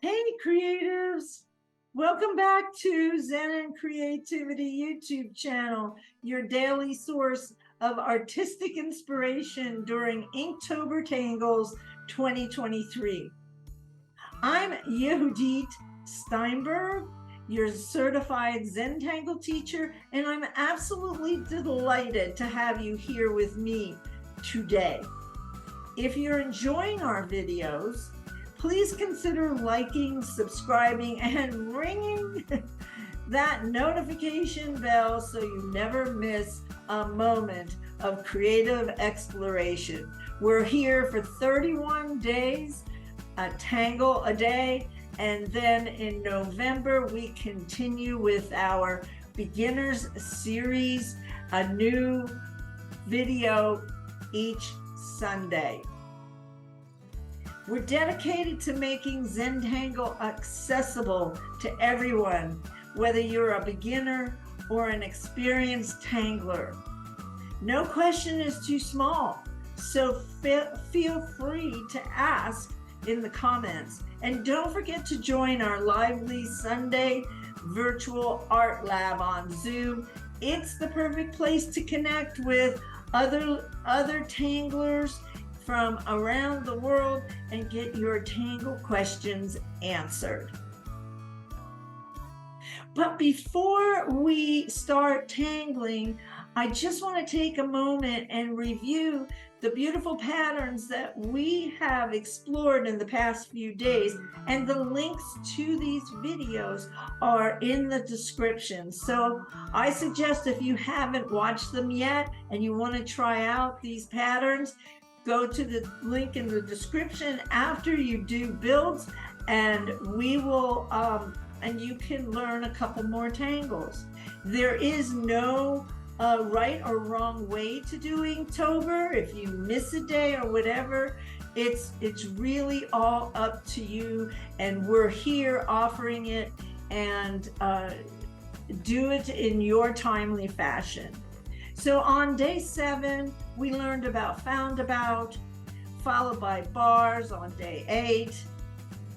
Hey, creatives! Welcome back to Zen and Creativity YouTube channel, your daily source of artistic inspiration during Inktober Tangles 2023. I'm Yehudit Steinberg, your certified Zentangle teacher, and I'm absolutely delighted to have you here with me today. If you're enjoying our videos, please consider liking, subscribing, and ringing that notification bell so you never miss a moment of creative exploration. We're here for 31 days, a tangle a day, and then in November, we continue with our beginners series, a new video each Sunday. We're dedicated to making Zentangle accessible to everyone, whether you're a beginner or an experienced tangler. No question is too small, so feel free to ask in the comments. And don't forget to join our lively Sunday virtual art lab on Zoom. It's the perfect place to connect with other tanglers from around the world and get your tangle questions answered. But before we start tangling, I just want to take a moment and review the beautiful patterns that we have explored in the past few days, and the links to these videos are in the description. So I suggest if you haven't watched them yet and you want to try out these patterns, go to the link in the description after you do builds, and we will and you can learn a couple more tangles. There is no right or wrong way to do Inktober. If you miss a day or whatever, it's really all up to you, and we're here offering it, and do it in your timely fashion. So on day 7, we learned about found about, followed by bars on day 8,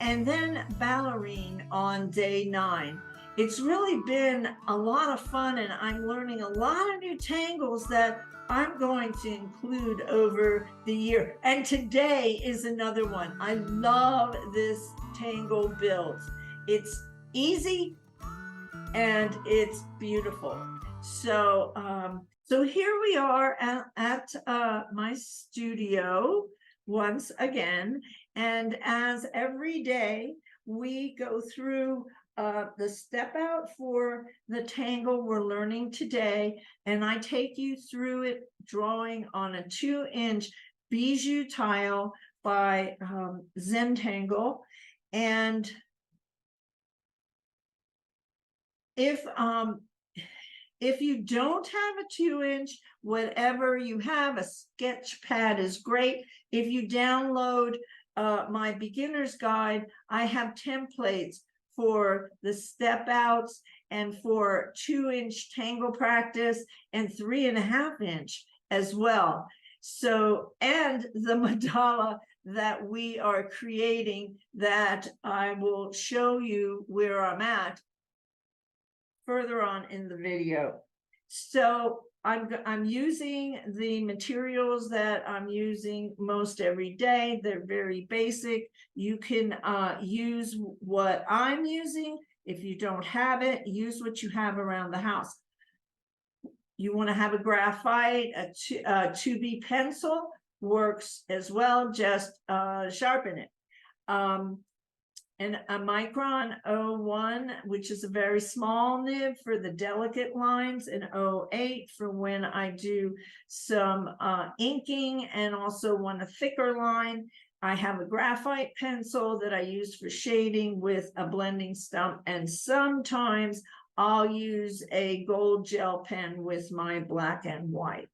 and then ballerine on day 9. It's really been a lot of fun, and I'm learning a lot of new tangles that I'm going to include over the year. And today is another one. I love this tangle build. It's easy and it's beautiful. So so here we are at my studio once again, and as every day we go through the step out for the tangle we're learning today, and I take you through it drawing on a 2-inch bijou tile by Zentangle. And if you don't have a 2-inch, whatever you have, a sketch pad is great. If you download my beginner's guide, I have templates for the step outs and for 2-inch tangle practice and 3.5-inch as well. So, and the mandala that we are creating, that I will show you where I'm at further on in the video. So I'm using the materials that I'm using most every day. They're very basic. You can use what I'm using. If you don't have it, use what you have around the house. You want to have a graphite, a 2B pencil works as well, just sharpen it. And a micron 01, which is a very small nib for the delicate lines, and 08 for when I do some inking and also want a thicker line. I have a graphite pencil that I use for shading with a blending stump, and sometimes I'll use a gold gel pen with my black and white.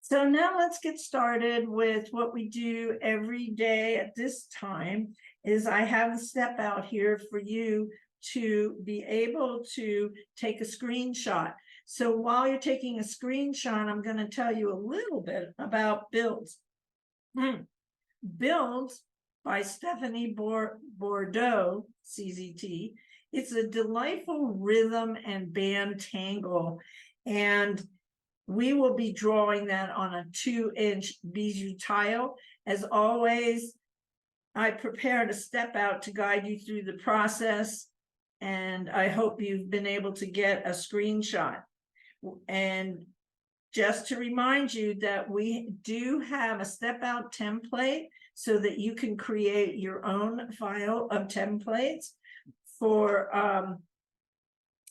So now let's get started with what we do every day at this time. Is I have the step out here for you to be able to take a screenshot. So while you're taking a screenshot, I'm going to tell you a little bit about builds. Builds by Stephanie Bordeaux, CZT. It's a delightful rhythm and band tangle, and we will be drawing that on a 2-inch bijou tile. As always, I prepared a step out to guide you through the process, and I hope you've been able to get a screenshot. And just to remind you that we do have a step out template so that you can create your own file of templates for,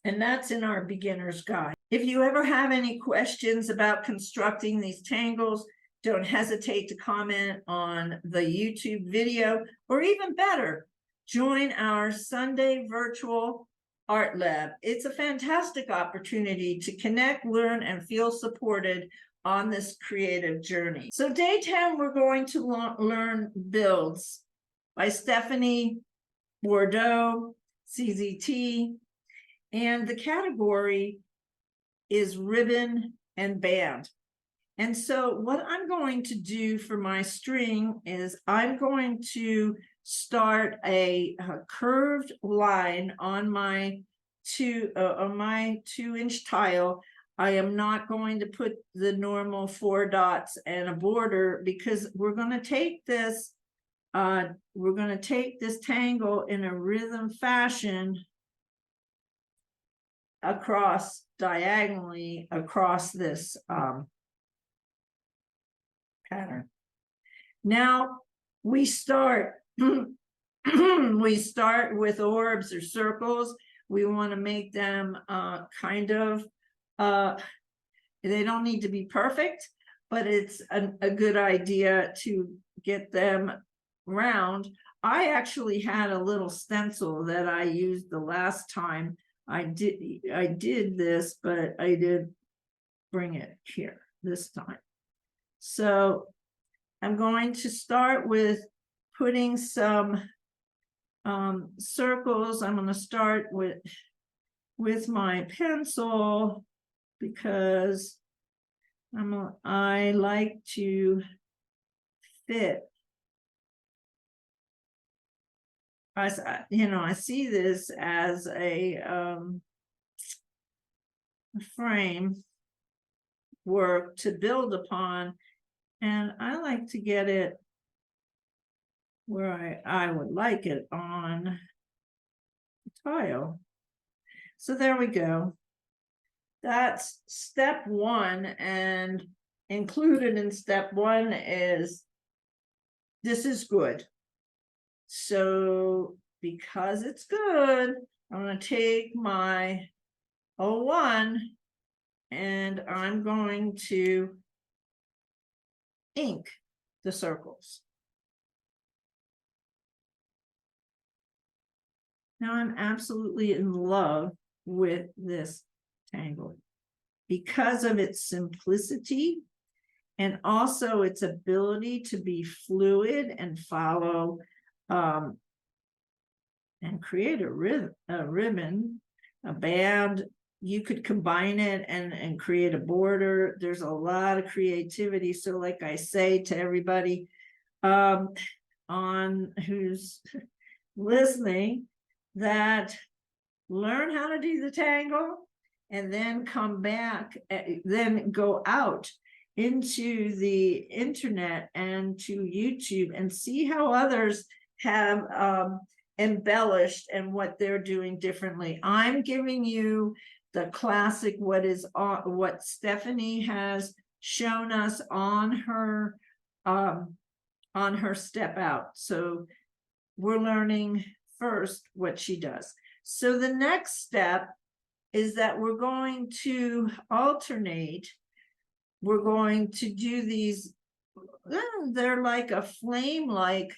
and that's in our beginner's guide. If you ever have any questions about constructing these tangles, don't hesitate to comment on the YouTube video, or even better, join our Sunday virtual art lab. It's a fantastic opportunity to connect, learn, and feel supported on this creative journey. So day 10, we're going to learn Builds by Stephanie Bordeaux, CZT, and the category is ribbon and band. And so what I'm going to do for my string is I'm going to start a curved line on my 2-inch tile. I am not going to put the normal 4 dots and a border, because we're going to take this tangle in a rhythm fashion across diagonally across this pattern. Now we start we start with orbs or circles. We want to make them kind of they don't need to be perfect, but it's a good idea to get them round. I actually had a little stencil that I used the last time I did this, but I did bring it here this time. So I'm going to start with putting some circles. I'm going to start with my pencil, because I like to fit. I see this as a frame work to build upon, and I like to get it where I would like it on the tile. So there we go. That's step 1, and included in step 1 is this is good. So because it's good, I'm going to take my 01 and I'm going to ink the circles. Now I'm absolutely in love with this tangle because of its simplicity and also its ability to be fluid and follow and create a ribbon, a band. You could combine it and create a border. There's a lot of creativity. So like I say to everybody on who's listening, that learn how to do the tangle and then come back, then go out into the internet and to YouTube and see how others have embellished and what they're doing differently. I'm giving you the classic, what Stephanie has shown us on her step out. So we're learning first what she does. So the next step is that we're going to alternate. We're going to do these, they're like a flame-like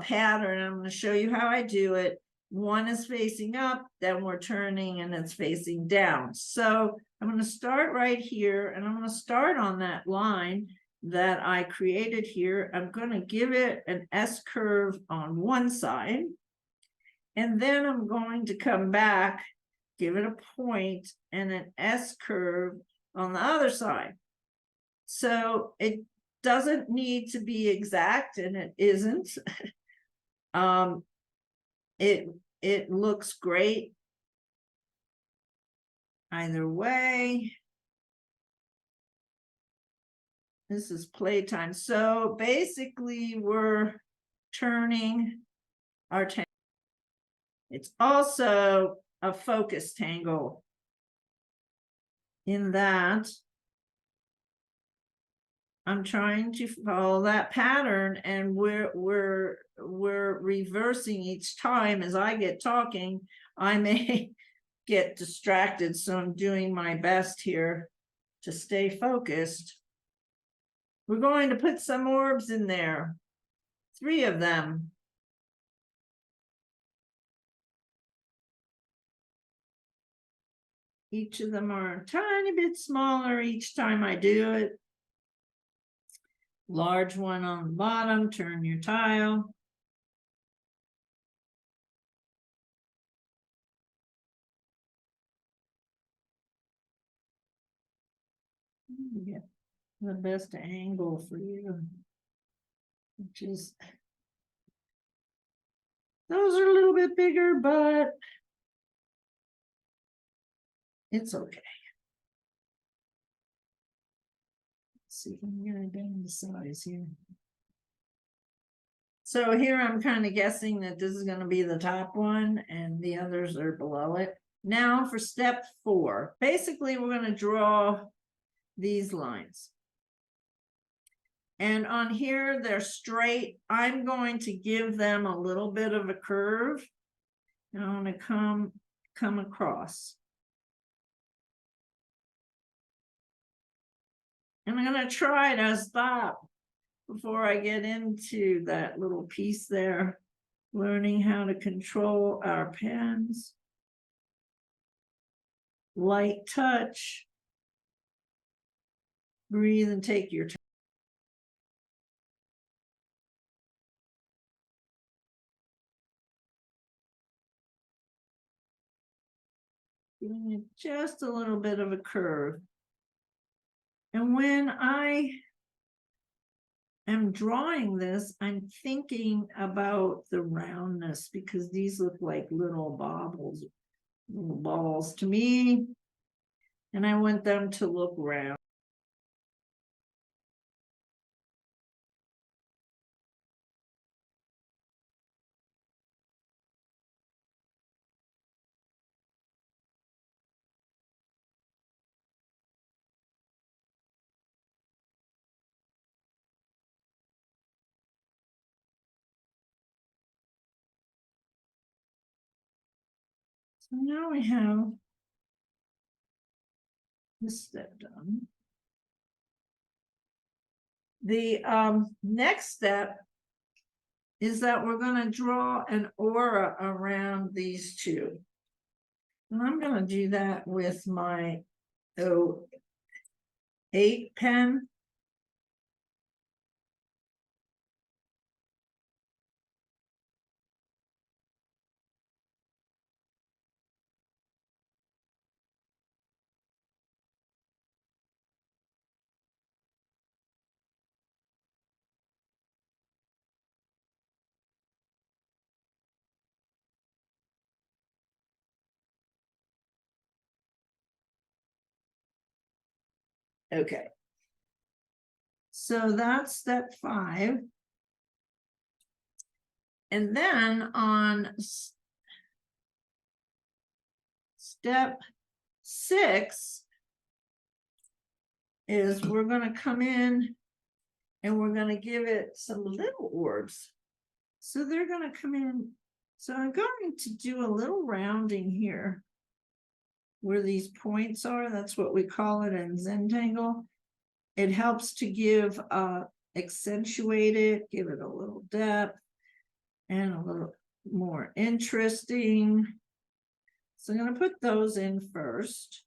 pattern. I'm going to show you how I do it. One is facing up, then we're turning and it's facing down. So I'm going to start right here, and I'm going to start on that line that I created here. I'm going to give it an S curve on one side, and then I'm going to come back, give it a point and an S curve on the other side. So it doesn't need to be exact, and it isn't. It looks great either way. This is Playtime. So basically we're turning our tangle. It's also a focus tangle in that I'm trying to follow that pattern, and we're reversing each time. As I get talking, I may get distracted, so I'm doing my best here to stay focused. We're going to put some orbs in there, 3 of them. Each of them are a tiny bit smaller each time I do it. Large one on the bottom, turn your tile. Get the best angle for you, which is, those are a little bit bigger, but it's okay. Let's see if I'm gonna bend the size here. So here I'm kind of guessing that this is going to be the top one and the others are below it. Now for step 4, basically we're going to draw these lines. And on here, they're straight. I'm going to give them a little bit of a curve. And I'm going to come across. And I'm going to try to stop before I get into that little piece there, learning how to control our pens. Light touch. Breathe and take your time. Giving it just a little bit of a curve. And when I am drawing this, I'm thinking about the roundness, because these look like little baubles, little balls to me. And I want them to look round. So now we have this step done. The next step is that we're going to draw an aura around these two. And I'm going to do that with my 08 pen. Okay. So that's step 5. And then on step 6 is we're going to come in and we're going to give it some little orbs. So they're going to come in. So I'm going to do a little rounding here where these points are. That's what we call it in Zentangle. It helps to give accentuate it, give it a little depth and a little more interesting. So I'm going to put those in first.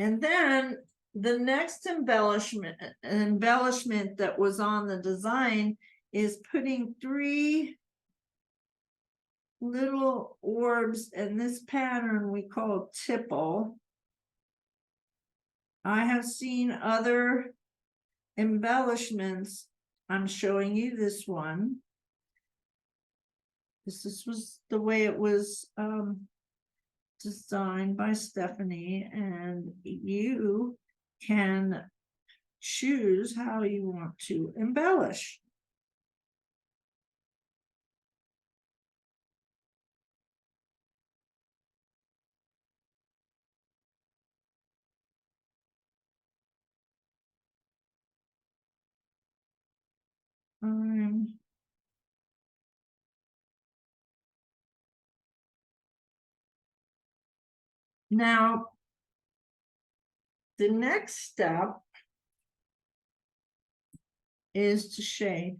And then the next embellishment that was on the design is putting 3 little orbs in this pattern we call tipple. I have seen other embellishments. I'm showing you this one. This was the way it was designed by Stephanie, and you can choose how you want to embellish. Now, the next step is to shade.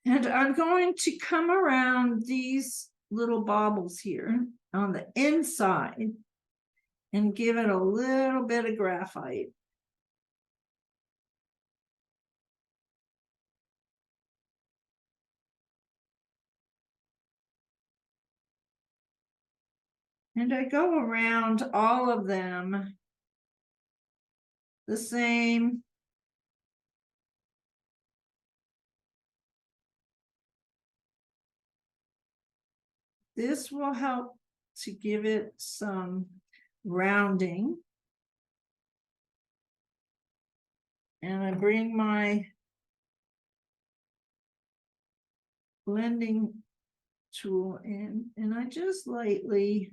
And I'm going to come around these little baubles here on the inside and give it a little bit of graphite. And I go around all of them the same. This will help to give it some rounding. And I bring my blending tool in, and I just lightly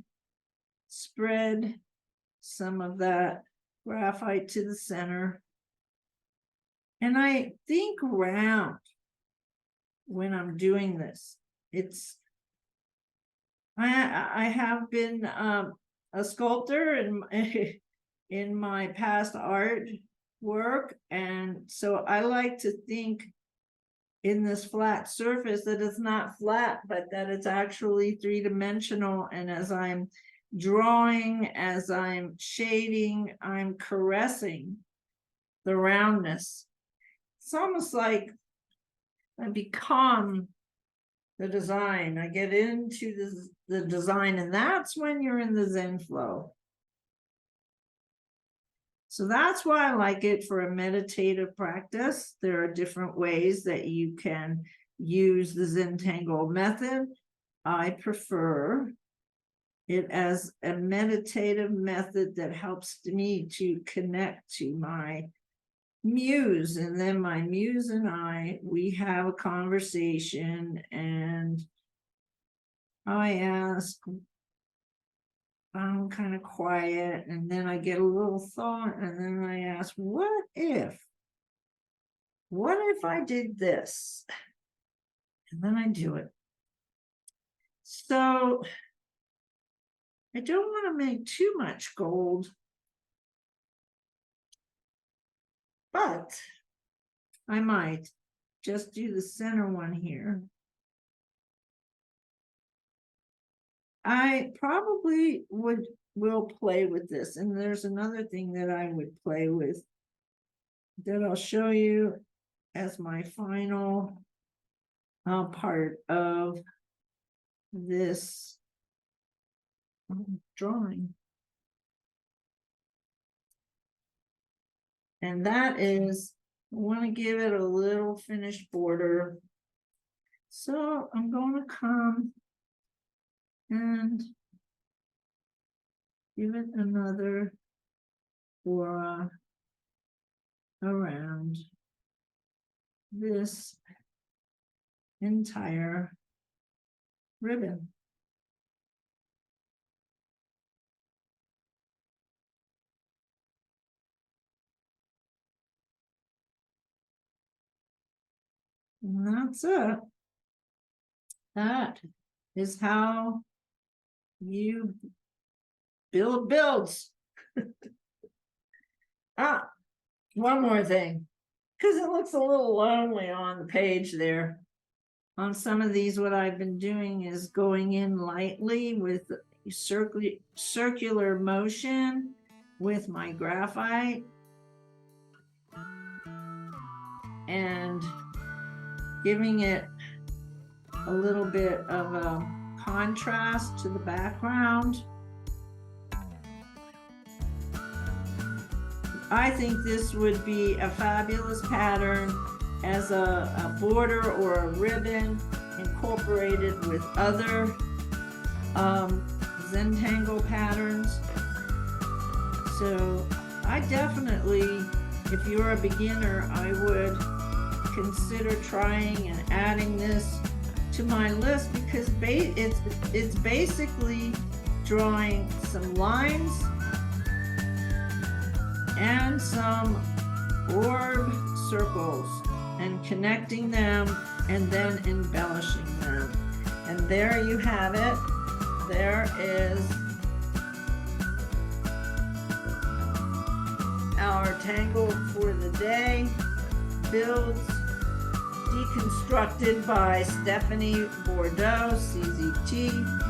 spread some of that graphite to the center. And I think round when I'm doing this. I have been a sculptor in my past art work, and so I like to think in this flat surface that it's not flat, but that it's actually 3-dimensional. And as I'm drawing, as I'm shading, I'm caressing the roundness. It's almost like I become the design. I get into the design, and that's when you're in the Zen flow. So that's why I like it for a meditative practice. There are different ways that you can use the Zentangle method. I prefer it as a meditative method that helps me to connect to my muse, and then my muse and we have a conversation, and I ask, I'm kind of quiet, and then I get a little thought, and then I ask, what if I did this? And then I do it. So I don't want to make too much gold, but I might just do the center one here. I probably will play with this, and there's another thing that I would play with that I'll show you as my final part of this drawing. And that is, I want to give it a little finished border. So I'm going to come and give it another aura around this entire ribbon. And that's it. That is how you build builds. One more thing, because it looks a little lonely on the page there. On some of these, what I've been doing is going in lightly with circular motion with my graphite and giving it a little bit of a contrast to the background. I think this would be a fabulous pattern as a border or a ribbon incorporated with other Zentangle patterns. So I definitely, if you're a beginner, I would consider trying and adding this to my list, because it's basically drawing some lines and some orb circles and connecting them and then embellishing them. And there you have it. There is our tangle for the day. Builds deconstructed by Stephanie Bordeaux, CZT.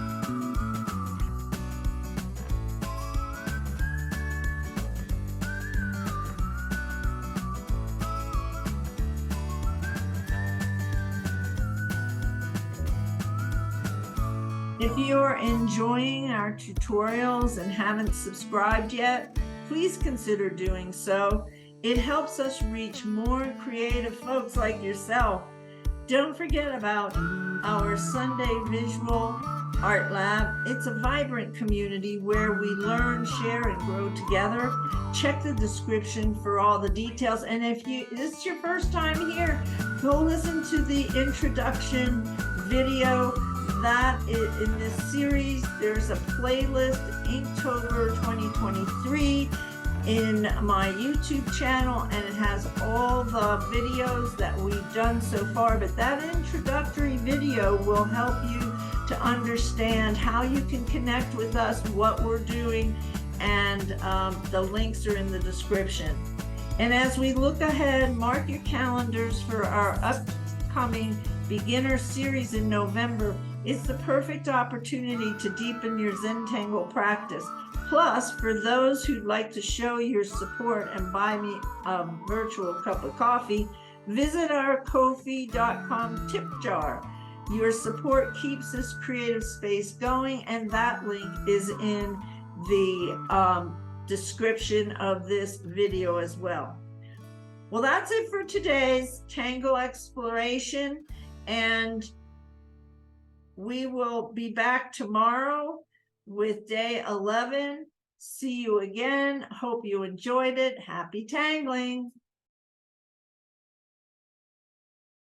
If you're enjoying our tutorials and haven't subscribed yet, please consider doing so. It helps us reach more creative folks like yourself. Don't forget about our Sunday Visual Art Lab. It's a vibrant community where we learn, share, and grow together. Check the description for all the details. And if this is your first time here, go listen to the introduction video. That in this series, there's a playlist, Inktober 2023, in my YouTube channel, and it has all the videos that we've done so far. But that introductory video will help you to understand how you can connect with us, what we're doing, and the links are in the description. And as we look ahead, mark your calendars for our upcoming beginner series in November. It's the perfect opportunity to deepen your Zentangle practice. Plus, for those who'd like to show your support and buy me a virtual cup of coffee, visit our Ko-fi.com tip jar. Your support keeps this creative space going, and that link is in the description of this video as well. Well, that's it for today's Tangle exploration, and we will be back tomorrow with day 11. See you again. Hope you enjoyed it. Happy tangling.